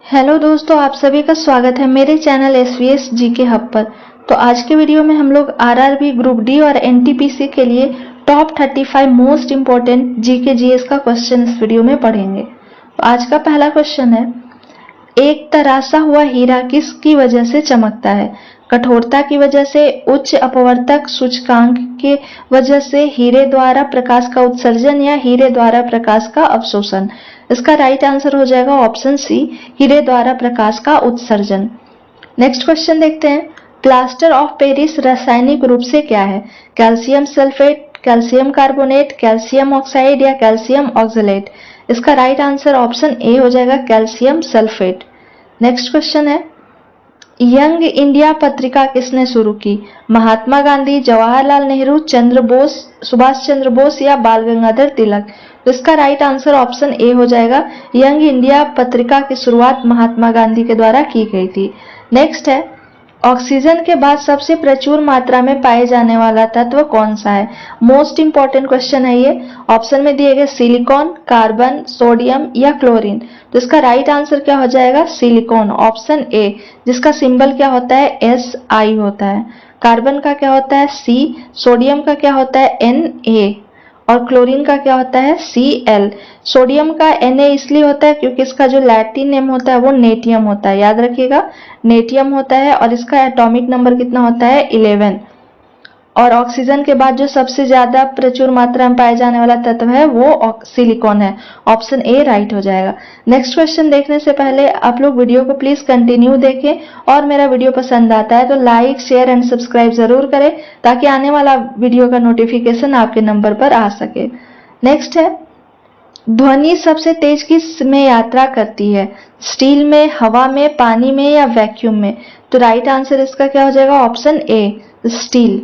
Hello दोस्तों, आप सभी का स्वागत है मेरे चैनल एसवीएस जीके हब पर। तो आज के वीडियो में हम लोग आरआरबी ग्रुप डी और एनटीपीसी के लिए top 35 most important GK GS का क्वेश्चन इस वीडियो में पढ़ेंगे। तो आज का पहला क्वेश्चन है, एक तराशा हुआ हीरा किसकी वजह से चमकता है? कठोरता की वजह से, उच्च अपवर्तक सूचकांक के वजह से, हीरे द्वारा प्रकाश का उत्सर्जन या हीरे द्वारा प्रकाश का अवशोषण। इसका राइट आंसर हो जाएगा ऑप्शन सी, हीरे द्वारा प्रकाश का उत्सर्जन। नेक्स्ट क्वेश्चन देखते हैं, प्लास्टर ऑफ पेरिस रासायनिक रूप से क्या है? Calcium sulphate, calcium carbonate, calcium oxide या कैल्शियम ऑक्सलेट। इसका राइट आंसर ऑप्शन ए हो जाएगा कैल्शियम सल्फेट। नेक्स्ट क्वेश्चन है, यंग इंडिया पत्रिका किसने शुरू की? महात्मा गांधी, जवाहरलाल नेहरू, चंद्र बोस, सुभाष चंद्र बोस या बाल गंगाधर तिलक। तो इसका राइट आंसर ऑप्शन ए हो जाएगा, यंग इंडिया पत्रिका की शुरुआत महात्मा गांधी के द्वारा की गई थी। नेक्स्ट है, ऑक्सीजन के बाद सबसे प्रचुर मात्रा में पाए जाने वाला तत्व कौन सा है? मोस्ट इंपॉर्टेंट क्वेश्चन है ये। ऑप्शन में दिए गए सिलिकॉन, कार्बन, सोडियम या क्लोरीन। तो इसका राइट आंसर क्या हो जाएगा? सिलिकॉन, ऑप्शन ए, जिसका सिंबल क्या होता है? SI होता है। कार्बन का क्या होता है? C, सोडियम का क्या होता है? Na और क्लोरीन का क्या होता है? Cl। सोडियम का Na इसलिए होता है क्योंकि इसका जो लैटिन नेम होता है वो नेटियम होता है, याद रखिएगा, नेटियम होता है और इसका एटॉमिक नंबर कितना होता है? 11। और ऑक्सीजन के बाद जो सबसे ज्यादा प्रचुर मात्रा में पाए जाने वाला तत्व है वो सिलिकॉन है। ऑप्शन ए राइट हो जाएगा। नेक्स्ट क्वेश्चन देखने से पहले आप लोग वीडियो को प्लीज कंटिन्यू देखें और मेरा वीडियो पसंद आता है तो लाइक, शेयर एंड सब्सक्राइब जरूर करें ताकि आने वाला वीडियो का नोटिफिकेशन आपके नंबर पर आ सके। नेक्स्ट है, ध्वनि सबसे तेज किस में यात्रा करती है? स्टील में, हवा में, पानी में या वैक्यूम में? तो राइट आंसर इसका क्या हो जाएगा? Option A, steel.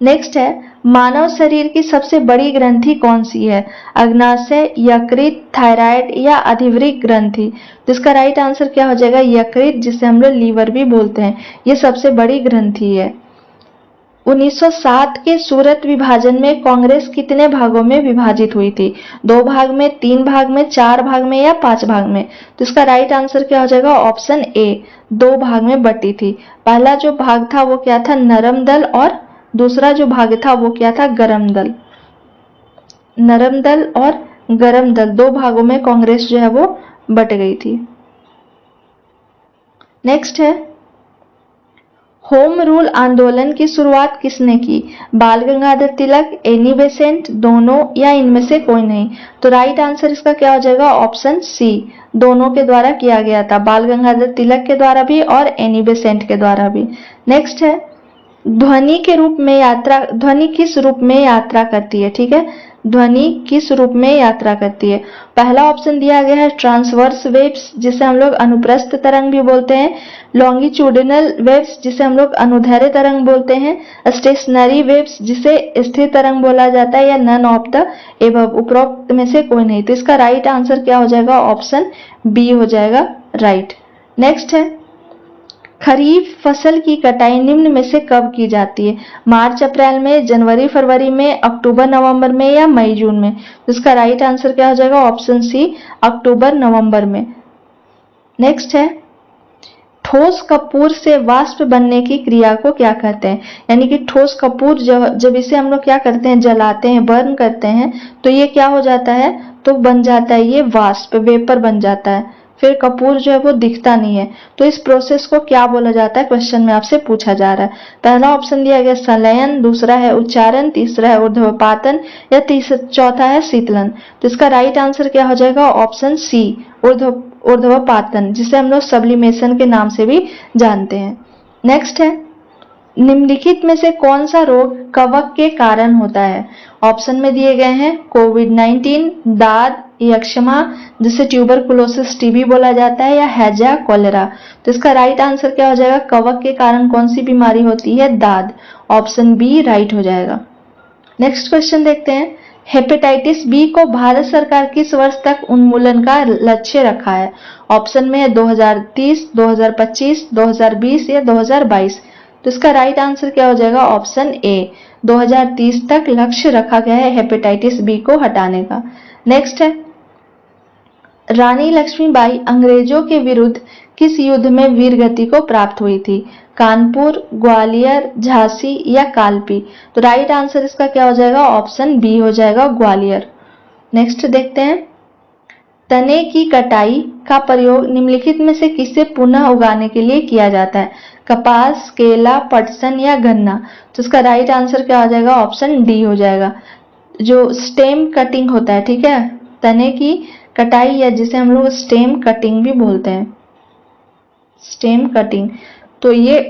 नेक्स्ट है, मानव शरीर की सबसे बड़ी ग्रंथि कौन सी है? अग्नाशय, यकृत, थायराइड या अधिवृक्क ग्रंथि। तो इसका राइट आंसर क्या हो जाएगा? यकृत, जिसे हम लोग लीवर भी बोलते हैं, ये सबसे बड़ी ग्रंथि है। 1907 के सूरत विभाजन में कांग्रेस कितने भागों में विभाजित हुई थी? 2 भाग में, 3 भाग में, 4 भाग में या 5 भाग में? तो इसका राइट आंसर क्या हो जाएगा? ऑप्शन ए, 2 भाग में बटी थी। पहला जो भाग था वो क्या था? नरम दल, और दूसरा जो भाग था वो क्या था? गरम दल। नरम दल और गरम दल, 2 भागों में कांग्रेस जो है वो बट गई थी। नेक्स्ट है, होम रूल आंदोलन की शुरुआत किसने की? बाल गंगाधर तिलक, एनी बेसेंट, दोनों या इनमें से कोई नहीं? तो राइट आंसर इसका क्या हो जाएगा? ऑप्शन सी, दोनों के द्वारा किया गया था, बाल गंगाधर तिलक के द्वारा भी और एनी बेसेंट के द्वारा भी। नेक्स्ट है, ध्वनि किस रूप में यात्रा करती है? ठीक है, ध्वनि किस रूप में यात्रा करती है? पहला ऑप्शन दिया गया है ट्रांसवर्स वेव्स, जिसे हम लोग अनुप्रस्थ तरंग भी बोलते हैं, लॉन्गिट्यूडिनल वेव्स जिसे हम लोग अनुदैर्ध्य तरंग बोलते हैं, स्टेशनरी वेव्स जिसे स्थिर तरंग बोला जाता है, या नन ऑफ द एबव, उपरोक्त में से कोई नहीं। तो इसका राइट आंसर क्या हो जाएगा? ऑप्शन बी हो जाएगा राइट। नेक्स्ट है, खरीफ फसल की कटाई निम्न में से कब की जाती है? मार्च अप्रैल में, जनवरी फरवरी में, अक्टूबर नवंबर में या मई जून में? तो इसका राइट आंसर क्या हो जाएगा? ऑप्शन सी, अक्टूबर नवंबर में। नेक्स्ट है, ठोस कपूर से वाष्प बनने की क्रिया को क्या कहते हैं? यानी कि ठोस कपूर जब इसे हम लोग क्या करते हैं? जलाते हैं, बर्न करते हैं, तो ये क्या हो जाता है? तो बन जाता है ये वाष्प, वेपर बन जाता है, फिर कपूर जो है वो दिखता नहीं है। तो इस प्रोसेस को क्या बोला जाता है? क्वेश्चन में आपसे पूछा जा रहा है। पहला ऑप्शन दिया गया संलयन, दूसरा है उच्चारण, तीसरा है ऊर्ध्वपातन या चौथा है शीतलन। तो इसका राइट आंसर क्या हो जाएगा? ऑप्शन सी, ऊर्ध्वपातन, जिसे हम लोग सब्लिमेशन के नाम से भी जानते हैं। नेक्स्ट है, निम्नलिखित में से कौन सा रोग कवक के कारण होता है? ऑप्शन में दिए गए हैं कोविड-19, दाद, यक्ष्मा जिसे ट्यूबरकुलोसिस टीबी बोला जाता है, या हैजा, कोलेरा। तो इसका राइट आंसर क्या हो जाएगा? कवक के कारण कौन सी बीमारी होती है? दाद। ऑप्शन बी राइट हो जाएगा। नेक्स्ट क्वेश्चन देखते हैं, हेपेटाइटिस बी को भारत सरकार किस वर्ष तक उन्मूलन का लक्ष्य रखा है? ऑप्शन में है 2030, 2025, 2020 या 2022। तो इसका राइट आंसर क्या हो जाएगा? ऑप्शन ए, 2030 तक लक्ष्य रखा गया है हेपेटाइटिस बी को हटाने का। नेक्स्ट है, रानी लक्ष्मीबाई अंग्रेजों के विरुद्ध किस युद्ध में वीरगति को प्राप्त हुई थी? कानपुर, ग्वालियर, झांसी या कालपी? तो राइट आंसर इसका क्या हो जाएगा? ऑप्शन बी हो जाएगा, ग्वालियर। नेक्स्ट देखते हैं, तने की कटाई का प्रयोग निम्नलिखित में से किसे पुनः उगाने के लिए किया जाता है? कपास, केला, पटसन या गन्ना? तो इसका राइट आंसर क्या हो जाएगा? ऑप्शन डी हो जाएगा, जो स्टेम कटिंग होता है, ठीक है, तने की कटाई या जिसे हम लोग स्टेम कटिंग भी बोलते हैं, स्टेम कटिंग, तो ये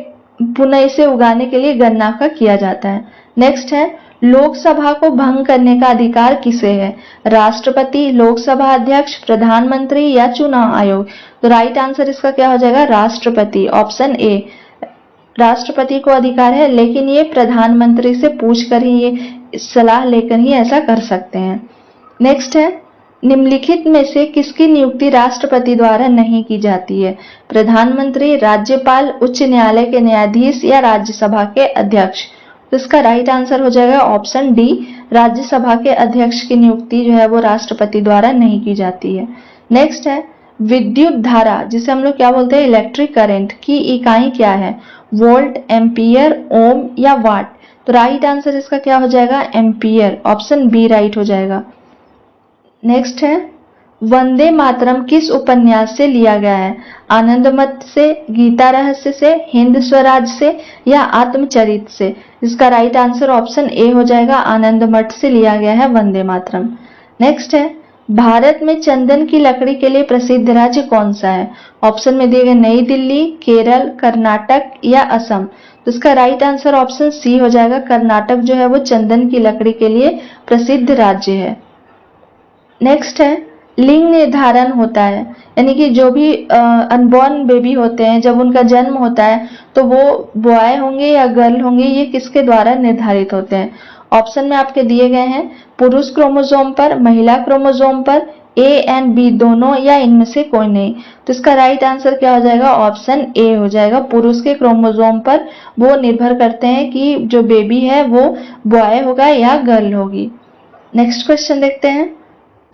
पुनः इसे उगाने के लिए गन्ना का किया जाता है। नेक्स्ट है, लोकसभा को भंग करने का अधिकार किसे है? राष्ट्रपति, लोकसभा अध्यक्ष, प्रधानमंत्री या चुनाव आयोग? तो राइट आंसर इसका क्या हो जाएगा? राष्ट्रपति, ऑप्शन ए, राष्ट्रपति को अधिकार है, लेकिन ये प्रधानमंत्री से पूछकर ही, ये सलाह लेकर ही ऐसा कर सकते हैं। नेक्स्ट है, निम्नलिखित में से किसकी नियुक्ति राष्ट्रपति द्वारा नहीं की जाती है? प्रधानमंत्री, राज्यपाल, उच्च न्यायालय के न्यायाधीश या राज्यसभा के अध्यक्ष? तो इसका राइट आंसर हो जाएगा ऑप्शन डी, राज्यसभा के अध्यक्ष की नियुक्ति जो है वो राष्ट्रपति द्वारा नहीं की जाती है। नेक्स्ट है, विद्युत धारा, जिसे हम लोग क्या बोलते हैं? इलेक्ट्रिक करंट, की इकाई क्या है? वोल्ट, एम्पियर, ओम या वाट? तो राइट आंसर इसका क्या हो जाएगा? एम्पियर, ऑप्शन बी राइट हो जाएगा। नेक्स्ट है, वंदे मातरम किस उपन्यास से लिया गया है? आनंदमठ से, गीता रहस्य से, हिंद स्वराज से या आत्मचरित से? इसका राइट आंसर ऑप्शन ए हो जाएगा, आनंदमठ से लिया गया है वंदे मातरम। नेक्स्ट है, भारत में चंदन की लकड़ी के लिए प्रसिद्ध राज्य कौन सा है? ऑप्शन में दिए गए नई दिल्ली, केरल, कर्नाटक या असम? तो इसका राइट आंसर ऑप्शन सी हो जाएगा, कर्नाटक जो है वो चंदन की लकड़ी के लिए प्रसिद्ध राज्य है। नेक्स्ट है, लिंग निर्धारण होता है, यानी कि जो भी अनबॉर्न बेबी होते हैं, जब उनका जन्म होता है तो वो बॉय होंगे या गर्ल होंगे, ये किसके द्वारा निर्धारित होते हैं? ऑप्शन में आपके दिए गए हैं, पुरुष क्रोमोसोम पर, महिला क्रोमोसोम पर, ए एंड बी दोनों या इनमें से कोई नहीं? तो इसका राइट आंसर क्या हो जाएगा? ऑप्शन ए हो जाएगा, पुरुष के क्रोमोसोम पर वो निर्भर करते हैं कि जो बेबी है वो बॉय होगा या गर्ल होगी। नेक्स्ट क्वेश्चन देखते हैं,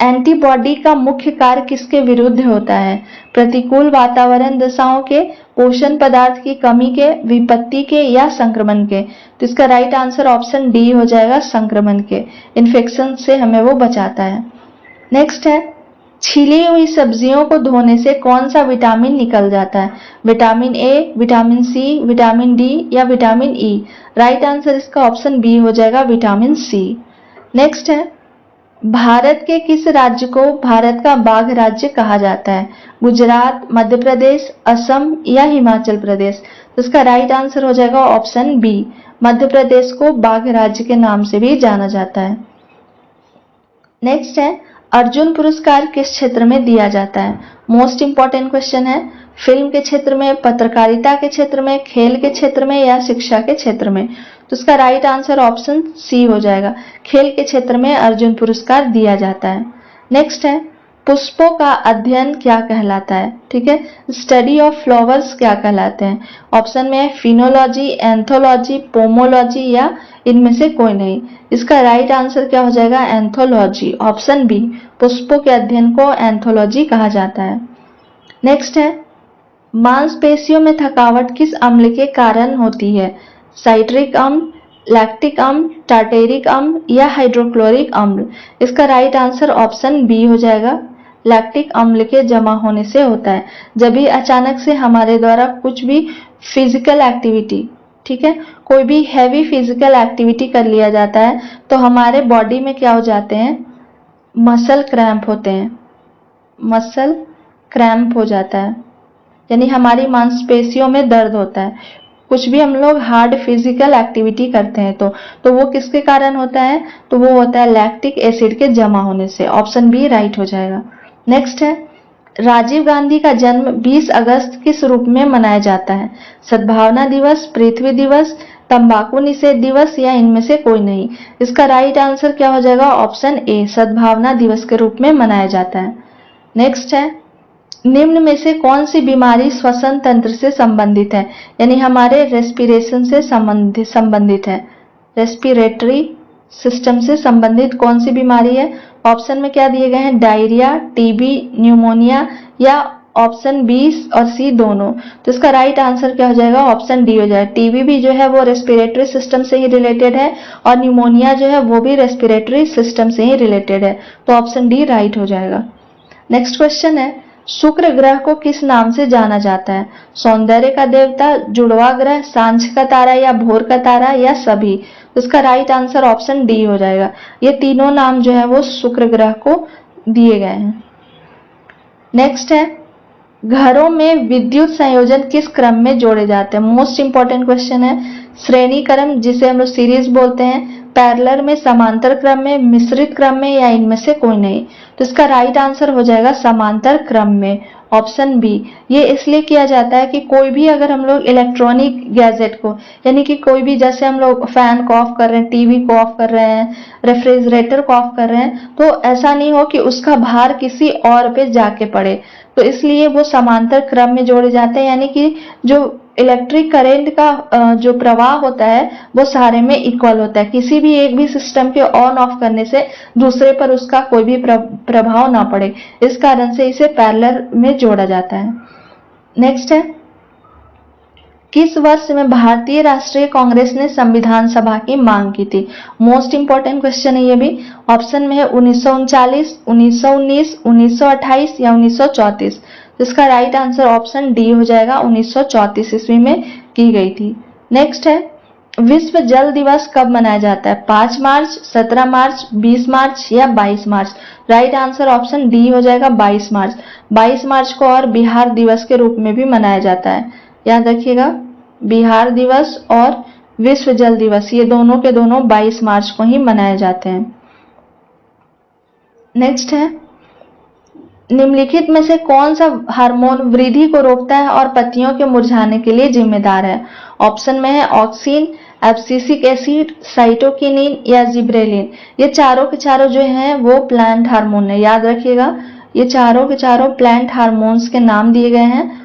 एंटीबॉडी का मुख्य कार्य किसके विरुद्ध होता है? प्रतिकूल वातावरण दशाओं के, पोषण पदार्थ की कमी के, विपत्ति के या संक्रमण के? तो इसका राइट आंसर ऑप्शन डी हो जाएगा, संक्रमण के, इन्फेक्शन से हमें वो बचाता है। नेक्स्ट है, छीली हुई सब्जियों को धोने से कौन सा विटामिन निकल जाता है? Vitamin A, vitamin C, vitamin D या विटामिन ई? राइट आंसर इसका ऑप्शन बी हो जाएगा, विटामिन सी। नेक्स्ट है, भारत के किस राज्य को भारत का बाघ राज्य कहा जाता है? गुजरात, मध्य प्रदेश, असम या हिमाचल प्रदेश? तो इसका राइट आंसर हो जाएगा ऑप्शन बी, मध्य प्रदेश को बाघ राज्य के नाम से भी जाना जाता है। नेक्स्ट है, अर्जुन पुरस्कार किस क्षेत्र में दिया जाता है? मोस्ट इंपॉर्टेंट क्वेश्चन है, फिल्म के क्षेत्र में, पत्रकारिता के क्षेत्र में, खेल के क्षेत्र में या शिक्षा के क्षेत्र में? तो इसका राइट आंसर ऑप्शन सी हो जाएगा, खेल के क्षेत्र में अर्जुन पुरस्कार दिया जाता है। नेक्स्ट है, पुष्पों का अध्ययन क्या कहलाता है? ठीक है, स्टडी ऑफ फ्लावर्स क्या कहलाते हैं? ऑप्शन में है फिनोलॉजी, एंथोलॉजी, पोमोलॉजी या इनमें से कोई नहीं? इसका राइट आंसर क्या हो जाएगा? एंथोलॉजी, ऑप्शन बी, पुष्पों के अध्ययन को एंथोलॉजी कहा जाता है। नेक्स्ट है, मांसपेशियों में थकावट किस अम्ल के कारण होती है? साइट्रिक अम्ल, लैक्टिक अम्ल, टार्टेरिक अम्ल या हाइड्रोक्लोरिक अम्ल? इसका राइट आंसर ऑप्शन बी हो जाएगा, लैक्टिक अम्ल के जमा होने से होता है। जब भी अचानक से हमारे द्वारा कुछ भी फिजिकल एक्टिविटी, ठीक है, कोई भी हैवी फिजिकल एक्टिविटी कर लिया जाता है तो हमारे बॉडी में क्या हो जाते हैं? मसल क्रैम्प होते हैं, मसल क्रैम्प हो जाता है, यानी हमारी मांसपेशियों में दर्द होता है। कुछ भी हम लोग हार्ड फिजिकल एक्टिविटी करते हैं तो वो किसके कारण होता है? तो वो होता है लैक्टिक एसिड के जमा होने से। ऑप्शन बी राइट हो जाएगा। नेक्स्ट है, राजीव गांधी का जन्म 20 अगस्त किस रूप में मनाया जाता है? सद्भावना दिवस, पृथ्वी दिवस, तंबाकू निषेध दिवस या इनमें से कोई नहीं? इसका राइट आंसर क्या हो जाएगा? ऑप्शन ए, सद्भावना दिवस के रूप में मनाया जाता है। नेक्स्ट है, निम्न में से कौन सी बीमारी श्वसन तंत्र से संबंधित है, यानी हमारे रेस्पिरेशन से संबंधित है? रेस्पिरेटरी सिस्टम से संबंधित कौन सी बीमारी है? ऑप्शन में क्या दिए गए हैं, डायरिया, टीबी, न्यूमोनिया या ऑप्शन बी और सी दोनों। तो इसका राइट आंसर क्या हो जाएगा, ऑप्शन डी हो जाएगा। टीबी भी जो है वो रेस्पिरेटरी सिस्टम से ही रिलेटेड है और न्यूमोनिया जो है वो भी रेस्पिरेटरी सिस्टम से ही रिलेटेड है। तो ऑप्शन डी राइट हो जाएगा। नेक्स्ट क्वेश्चन है, शुक्र ग्रह को किस नाम से जाना जाता है, सौंदर्य का देवता, जुड़वा ग्रह, सांझ का तारा या भोर का तारा या सभी। तो इसका राइट आंसर ऑप्शन डी हो जाएगा। ये तीनों नाम जो है वो शुक्र ग्रह को दिए गए हैं। नेक्स्ट है, घरों में विद्युत संयोजन किस क्रम में जोड़े जाते हैं। मोस्ट इंपॉर्टेंट क्वेश्चन है। श्रेणी क्रम जिसे हम लोग सीरीज बोलते हैं, पैरेलल में, समांतर क्रम में, मिश्रित क्रम में या इनमें से कोई नहीं। तो इसका राइट आंसर हो जाएगा समांतर क्रम में, ऑप्शन बी। ये इसलिए किया जाता है कि कोई भी अगर हम लोग इलेक्ट्रॉनिक गैजेट को, यानी कि कोई भी, जैसे हम लोग फैन को ऑफ कर रहे हैं, टीवी को ऑफ कर रहे हैं, रेफ्रिजरेटर को ऑफ कर रहे हैं, तो ऐसा नहीं हो कि उसका भार किसी और पे जाके पड़े। तो इसलिए वो समांतर क्रम में जोड़े जाते हैं, यानी कि जो इलेक्ट्रिक करंट का जो प्रवाह होता है वो सारे में इक्वल होता है। किसी भी एक भी सिस्टम के ऑन ऑफ करने से दूसरे पर उसका कोई भी प्रभाव ना पड़े, इस कारण से इसे पैरेलल में जोड़ा जाता है। नेक्स्ट है, किस वर्ष में भारतीय राष्ट्रीय कांग्रेस ने संविधान सभा की मांग की थी। मोस्ट इंपॉर्टेंट क्वेश्चन है ये भी। ऑप्शन में है 1939, 1919, 1928 या 1934। तो इसका राइट आंसर ऑप्शन डी हो जाएगा, 1934 ईस्वी में की गई थी। नेक्स्ट है, विश्व जल दिवस कब मनाया जाता है, 5 मार्च, 17 मार्च, 20 मार्च या 22 मार्च। राइट आंसर ऑप्शन डी हो जाएगा, 22 मार्च। 22 मार्च को और बिहार दिवस के रूप में भी मनाया जाता है। याद रखिएगा, बिहार दिवस और विश्व जल दिवस ये दोनों के दोनों 22 मार्च को ही मनाए जाते हैं। नेक्स्ट है, निम्नलिखित में से कौन सा हार्मोन वृद्धि को रोकता है और पत्तियों के मुरझाने के लिए जिम्मेदार है। ऑप्शन में है ऑक्सिन, एब्सिसिक एसिड, साइटोकिनिन या जिब्रेलिन। ये चारों के चारों जो हैं वो प्लांट हार्मोन है। याद रखिएगा, ये चारों के चारों प्लांट हार्मोन्स के नाम दिए गए हैं।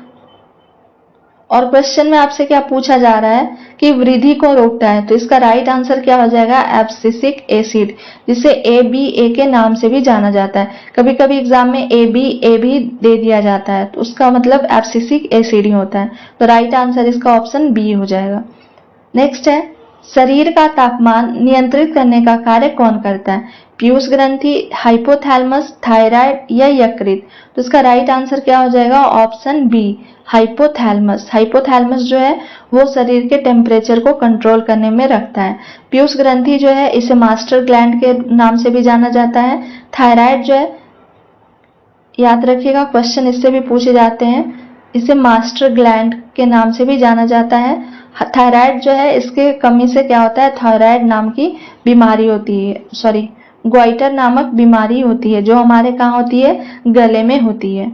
और क्वेश्चन में आपसे क्या पूछा जा रहा है कि वृद्धि को रोकता है, तो इसका राइट आंसर क्या हो जाएगा, एब्सिसिक एसिड, जिसे ABA के नाम से भी जाना जाता है। कभी कभी एग्जाम में ABA भी दे दिया जाता है, तो उसका मतलब एब्सिसिक एसिड ही होता है। तो राइट आंसर इसका ऑप्शन बी हो जाएगा। नेक्स्ट है, शरीर का तापमान नियंत्रित करने का कार्य कौन करता है, पीयूष ग्रंथि, हाइपोथैलेमस, थायराइड या यकृत। तो इसका राइट आंसर क्या हो जाएगा, ऑप्शन बी, हाइपोथैलेमस। हाइपोथैलेमस जो है वो शरीर के टेम्परेचर को कंट्रोल करने में रखता है। पीयूष ग्रंथि जो है इसे मास्टर ग्लैंड के नाम से भी जाना जाता है। थायराइड जो है, याद रखिएगा क्वेश्चन इससे भी पूछे जाते हैं, इसे मास्टर ग्लैंड के नाम से भी जाना जाता है। थायराइड जो है, इसके कमी से क्या होता है, थायराइड नाम की बीमारी होती है, ग्वाइटर नामक बीमारी होती है, जो हमारे कहाँ होती है, गले में होती है।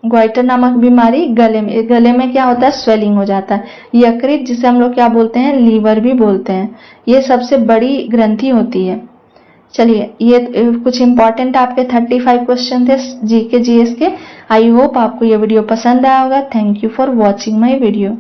ग्वाइटर नामक बीमारी गले में क्या होता है, स्वेलिंग हो जाता है। यकृत जिसे हम लोग क्या बोलते हैं, लीवर भी बोलते हैं, ये सबसे बड़ी ग्रंथि होती है। चलिए, ये कुछ इंपॉर्टेंट आपके 35 क्वेश्चन थे जीके जीएस के। आई होप आपको ये वीडियो पसंद आया होगा। Thank you for watching my video.